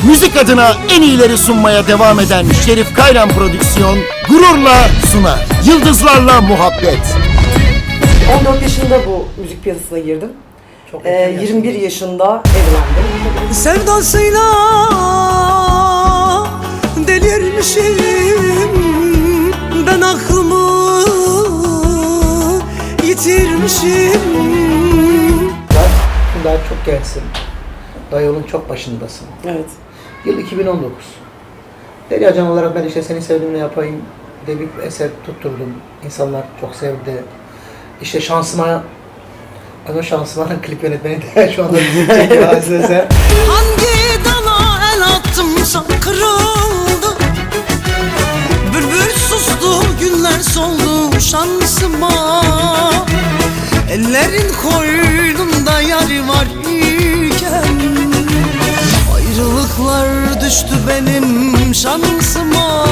Müzik adına en iyileri sunmaya devam eden Şerif Kayran Prodüksiyon gururla sunar. Yıldızlarla Muhabbet. 14 yaşında bu müzik piyasasına girdim. 21 yaşında evlendim. Sevdasıyla delirmişim, ben aklımı yitirmişim. Daha çok gençsin. Daha yolun çok başındasın. Evet. Yıl 2019. Derya Can olarak ben işte seni sevdiğimle yapayım diye bir eser tutturdum. İnsanlar çok sevdi. İşte şansıma, o şansımanın klip yönetmeni de şu anda çekiyor Azize. Hangi dala el attımsa kırıldı, bülbül sustu, güller soldu şansıma. Ellerin koynunda yar var iken ayrılıklar düştü benim şansıma.